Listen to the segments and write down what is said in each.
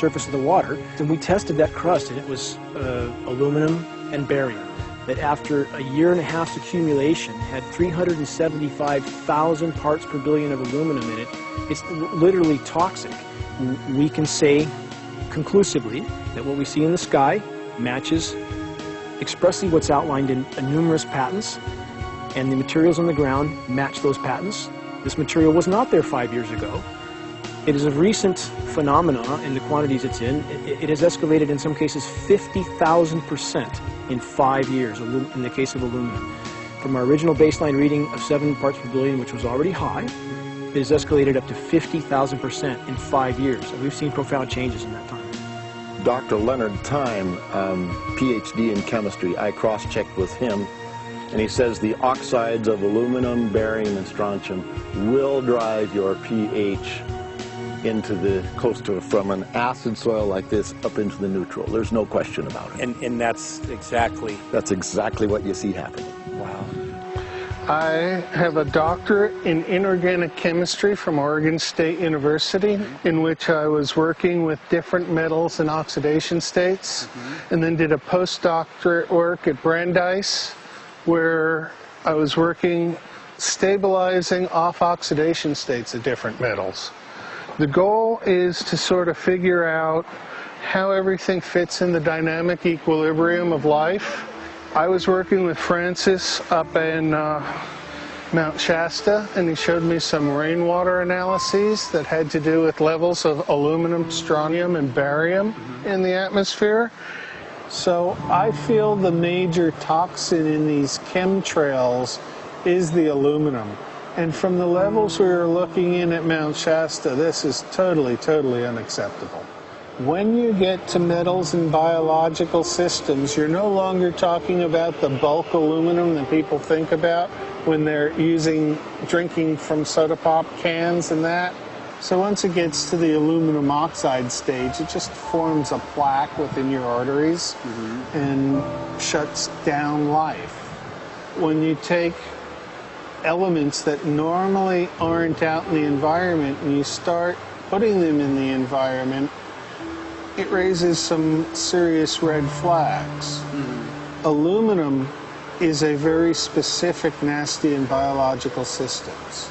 surface of the water. And we tested that crust, and it was aluminum and barium, that after a year and a half's accumulation had 375,000 parts per billion of aluminum in it. It's literally toxic. We can say conclusively that what we see in the sky matches expressly what's outlined in numerous patents, and the materials on the ground match those patents. This material was not there 5 years ago. It is a recent phenomenon in the quantities it's in. It has escalated in some cases 50,000% in 5 years in the case of aluminum. From our original baseline reading of 7 parts per billion, which was already high, it has escalated up to 50,000% in 5 years. And we've seen profound changes in that time. Dr. Leonard Time, PhD in chemistry, I cross-checked with him, and he says the oxides of aluminum, barium, and strontium will drive your pH into the from an acid soil like this up into the neutral. There's no question about it. And that's exactly what you see happening. Wow. I have a doctorate in inorganic chemistry from Oregon State University, in which I was working with different metals and oxidation states, and then did a postdoctorate work at Brandeis, where I was working stabilizing off oxidation states of different metals. The goal is to sort of figure out how everything fits in the dynamic equilibrium of life. I was working with Francis up in Mount Shasta, and he showed me some rainwater analyses that had to do with levels of aluminum, strontium, and barium in the atmosphere. So I feel the major toxin in these chemtrails is the aluminum. And from the levels we were looking in at Mount Shasta, this is totally, totally unacceptable. When you get to metals and biological systems, you're no longer talking about the bulk aluminum that people think about when they're drinking from soda pop cans and that. So once it gets to the aluminum oxide stage, it just forms a plaque within your arteries and shuts down life. When you take elements that normally aren't out in the environment and you start putting them in the environment, it raises some serious red flags. Aluminum is a very specific, nasty in biological systems.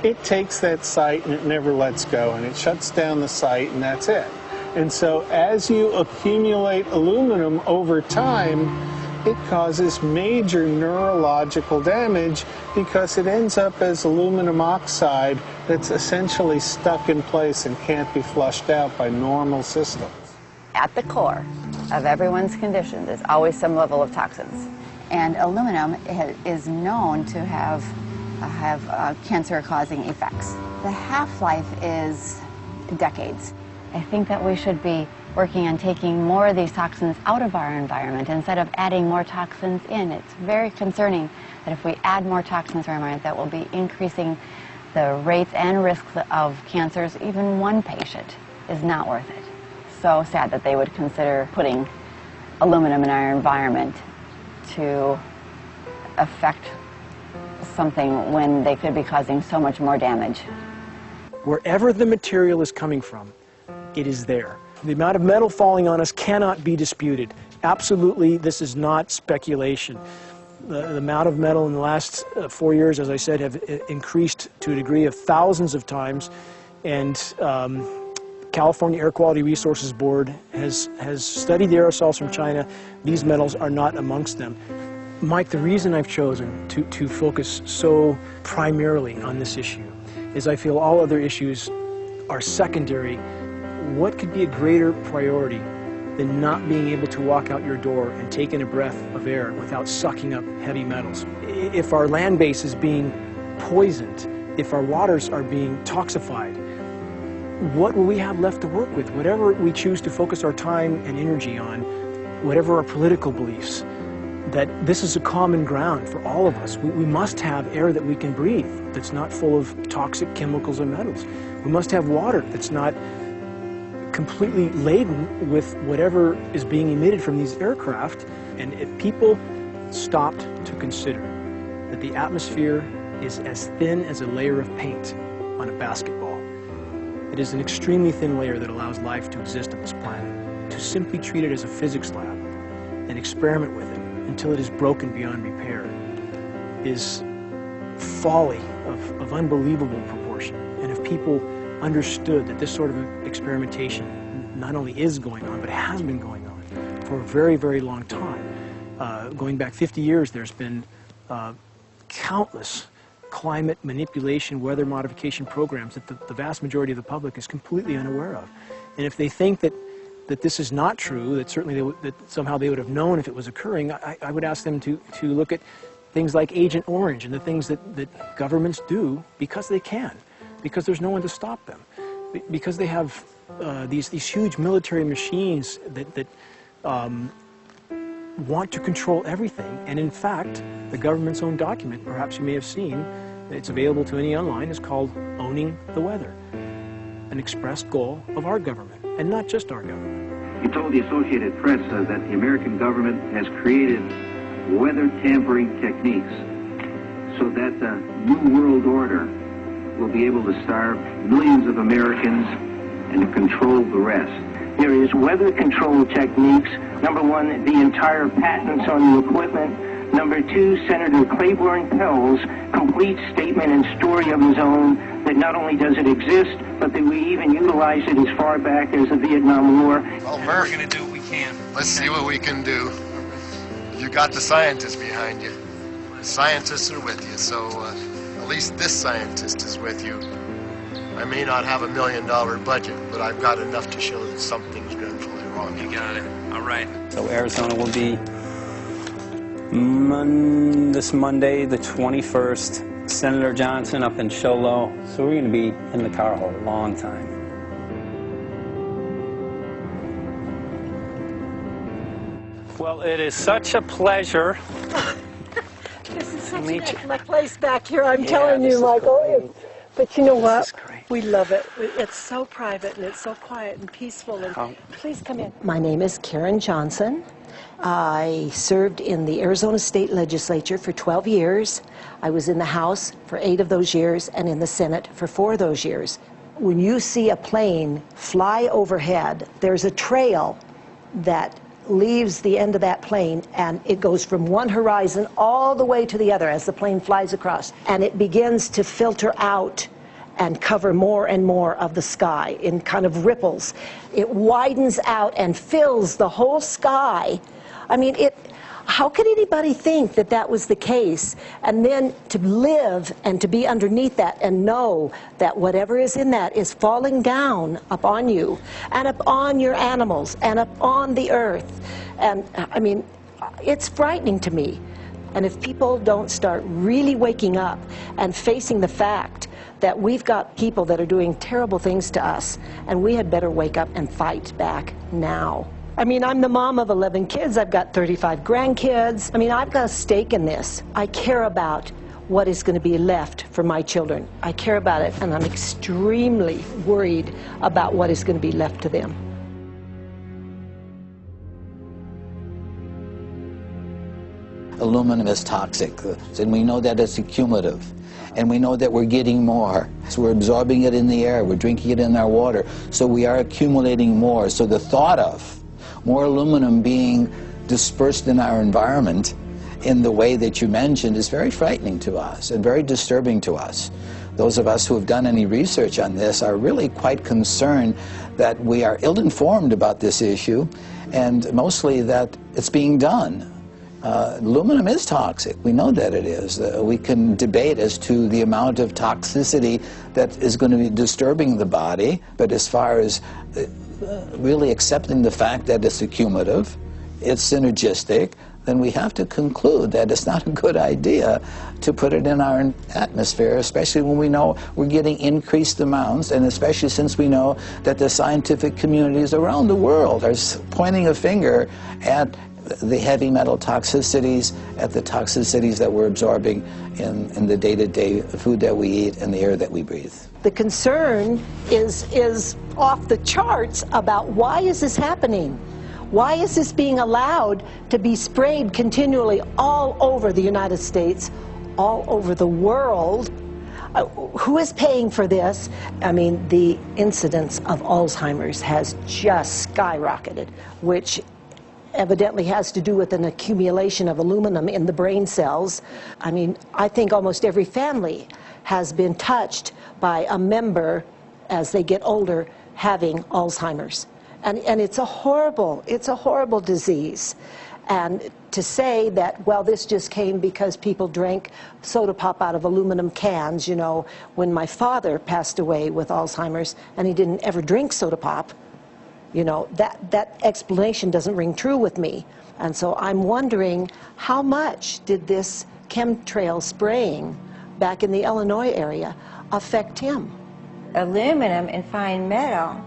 It takes that site and it never lets go, and it shuts down the site, and that's it. And so as you accumulate aluminum over time, it causes major neurological damage because it ends up as aluminum oxide that's essentially stuck in place and can't be flushed out by normal systems. At the core of everyone's condition, there's always some level of toxins. And aluminum is known to have cancer-causing effects. The half-life is decades. I think that we should be working on taking more of these toxins out of our environment instead of adding more toxins in. It's very concerning that if we add more toxins to our environment, that will be increasing the rates and risks of cancers. Even one patient is not worth it. So sad that they would consider putting aluminum in our environment to affect something when they could be causing so much more damage. Wherever the material is coming from, it is there. The amount of metal falling on us cannot be disputed. Absolutely, this is not speculation. The amount of metal in the last 4 years, as I said, have increased to a degree of thousands of times, and California Air Quality Resources Board has studied the aerosols from China. These metals are not amongst them. Mike, the reason I've chosen to focus so primarily on this issue is I feel all other issues are secondary. What could be a greater priority than not being able to walk out your door and take in a breath of air without sucking up heavy metals? If our land base is being poisoned, if our waters are being toxified, what will we have left to work with? Whatever we choose to focus our time and energy on, whatever our political beliefs, that this is a common ground for all of us. We must have air that we can breathe that's not full of toxic chemicals and metals. We must have water that's not completely laden with whatever is being emitted from these aircraft. And if people stopped to consider that the atmosphere is as thin as a layer of paint on a basketball, It is an extremely thin layer that allows life to exist on this planet. To simply treat it as a physics lab and experiment with it until it is broken beyond repair is folly of unbelievable proportion. And if people understood that this sort of experimentation not only is going on, but has been going on for a very, very long time. Going back 50 years, there's been countless climate manipulation, weather modification programs that the vast majority of the public is completely unaware of. And if they think that this is not true, that certainly that somehow they would have known if it was occurring, I would ask them to look at things like Agent Orange and the things that governments do because they can, because there's no one to stop them, because they have these huge military machines that want to control everything. And in fact, the government's own document, perhaps you may have seen, it's available to any online, is called Owning the Weather, an expressed goal of our government, and not just our government. He told the Associated Press that the American government has created weather tampering techniques so that the New World Order will be able to starve millions of Americans and to control the rest. There is weather control techniques. Number one, the entire patents on the equipment. Number two, Senator Claiborne Pell's complete statement and story of his own that not only does it exist, but that we even utilize it as far back as the Vietnam War. Well, Murph, we're going to do what we can. Let's see what we can do. You got the scientists behind you. The scientists are with you, so at least this scientist is with you. I may not have $1 million budget, but I've got enough to show that something's dreadfully wrong. You got it. All right. So Arizona will be this Monday, the 21st. Senator Johnson up in Show Low. So we're going to be in the car a long time. Well, it is such a pleasure. This is such an excellent place back here, I'm telling you, Michael. But you know what? We love it. It's so private and it's so quiet and peaceful. And please come in. My name is Karen Johnson. I served in the Arizona State Legislature for 12 years. I was in the House for 8 of those years and in the Senate for 4 of those years. When you see a plane fly overhead, there's a trail that leaves the end of that plane, and it goes from one horizon all the way to the other as the plane flies across, and it begins to filter out and cover more and more of the sky in kind of ripples. It widens out and fills the whole sky. I mean, how could anybody think that that was the case? And then to live and to be underneath that and know that whatever is in that is falling down upon you and upon your animals and upon the earth. And I mean, it's frightening to me. And if people don't start really waking up and facing the fact that we've got people that are doing terrible things to us, and we had better wake up and fight back now. I mean, I'm the mom of 11 kids. I've got 35 grandkids. I mean, I've got a stake in this. I care about what is going to be left for my children. I care about it, and I'm extremely worried about what is going to be left to them. Aluminum is toxic, and we know that it's accumulative. And we know that we're getting more. So we're absorbing it in the air, we're drinking it in our water, so we are accumulating more. So the thought of more aluminum being dispersed in our environment in the way that you mentioned is very frightening to us and very disturbing to us. Those of us who have done any research on this are really quite concerned that we are ill-informed about this issue, and mostly that it's being done. Aluminum is toxic. We know that it is. We can debate as to the amount of toxicity that is going to be disturbing the body, but as far as really accepting the fact that it's accumulative, it's synergistic, then we have to conclude that it's not a good idea to put it in our atmosphere, especially when we know we're getting increased amounts, and especially since we know that the scientific communities around the world are pointing a finger at the heavy metal toxicities, at the toxicities that we're absorbing in the day-to-day food that we eat and the air that we breathe. The concern is off the charts about why is this happening? Why is this being allowed to be sprayed continually all over the United States, all over the world? Who is paying for this? I mean, the incidence of Alzheimer's has just skyrocketed, which evidently has to do with an accumulation of aluminum in the brain cells. I mean, I think almost every family has been touched by a member as they get older having Alzheimer's. And it's a horrible disease. And to say that, well, this just came because people drank soda pop out of aluminum cans, you know, when my father passed away with Alzheimer's and he didn't ever drink soda pop, you know, that explanation doesn't ring true with me. And so I'm wondering, how much did this chemtrail spraying back in the Illinois area affect him? Aluminum and fine metal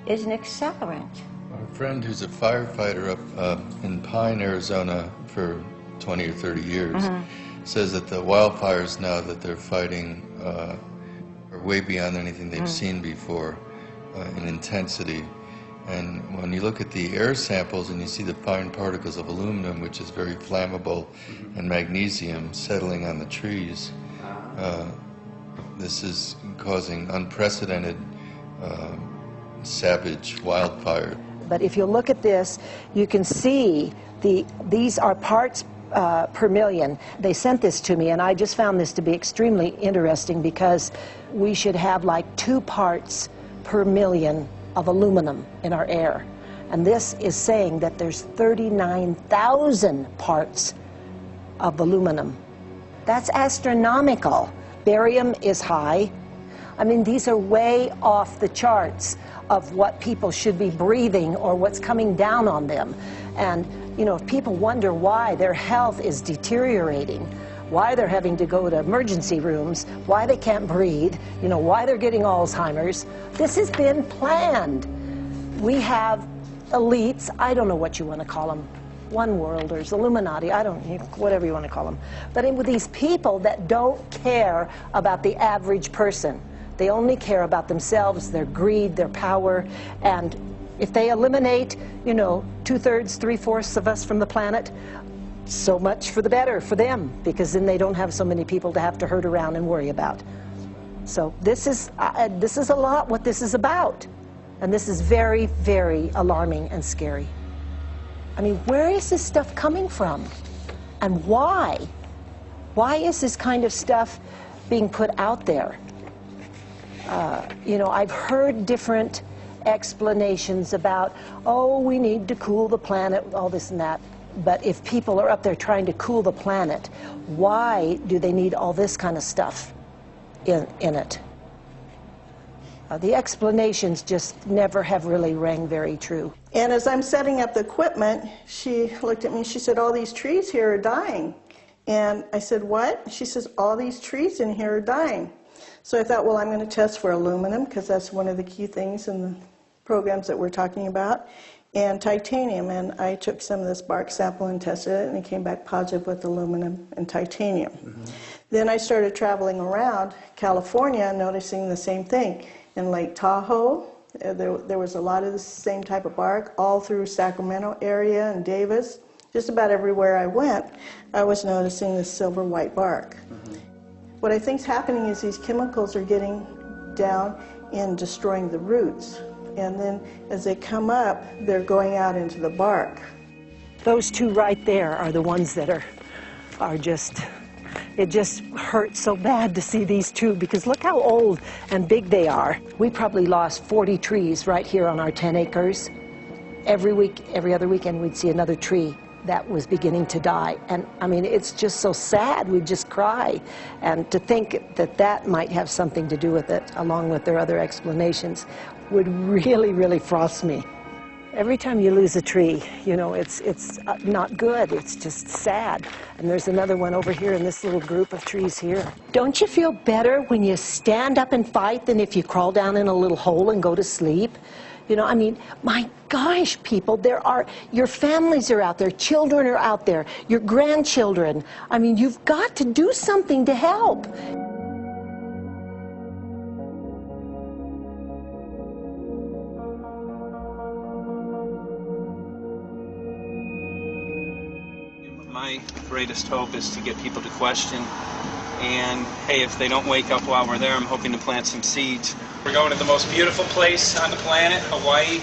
is an accelerant. A friend who's a firefighter up in Pine, Arizona for 20 or 30 years says that the wildfires now that they're fighting are way beyond anything they've seen before in intensity. And when you look at the air samples and you see the fine particles of aluminum, which is very flammable, and magnesium settling on the trees, this is causing unprecedented savage wildfire. But if you look at this, you can see these are parts per million. They sent this to me, and I just found this to be extremely interesting because we should have like 2 parts per million of aluminum in our air. And this is saying that there's 39,000 parts of aluminum. That's astronomical. Barium is high. I mean, these are way off the charts of what people should be breathing or what's coming down on them. And, you know, if people wonder why their health is deteriorating, why they're having to go to emergency rooms, why they can't breathe, you know, why they're getting Alzheimer's, this has been planned. We have elites, I don't know what you want to call them, one worlders, Illuminati, I don't, whatever you want to call them. But with these people that don't care about the average person. They only care about themselves, their greed, their power, and if they eliminate, you know, 2/3, 3/4 of us from the planet, so much for the better for them, because then they don't have so many people to have to herd around and worry about. So this is a lot what this is about, and this is very, very alarming and scary. I mean, where is this stuff coming from, and why? Why is this kind of stuff being put out there? You know, I've heard different explanations about, oh, we need to cool the planet, all this and that. But if people are up there trying to cool the planet, why do they need all this kind of stuff in it? The explanations just never have really rang very true. And as I'm setting up the equipment, she looked at me and she said, all these trees here are dying. And I said, what? She says, all these trees in here are dying. So I thought, well, I'm going to test for aluminum, because that's one of the key things in the programs that we're talking about, and titanium. And I took some of this bark sample and tested it, and it came back positive with aluminum and titanium. Then I started traveling around California, noticing the same thing. In Lake Tahoe, there was a lot of the same type of bark, all through Sacramento area and Davis. Just about everywhere I went, I was noticing this silver white bark. What I think is happening is these chemicals are getting down and destroying the roots. And then as they come up, they're going out into the bark. Those 2 right there are the ones that are just, it just hurts so bad to see these 2, because look how old and big they are. We probably lost 40 trees right here on our 10 acres. Every week, every other weekend, we'd see another tree that was beginning to die. And I mean, it's just so sad, we'd just cry. And to think that that might have something to do with it, along with their other explanations, would really, really frost me. Every time you lose a tree, you know, it's not good, it's just sad. And there's another one over here in this little group of trees here. Don't you feel better when you stand up and fight than if you crawl down in a little hole and go to sleep? You know, I mean, my gosh, people, your families are out there, children are out there, your grandchildren. I mean, you've got to do something to help. My greatest hope is to get people to question And hey, if they don't wake up while we're there, I'm hoping to plant some seeds. We're going to the most beautiful place on the planet, Hawaii.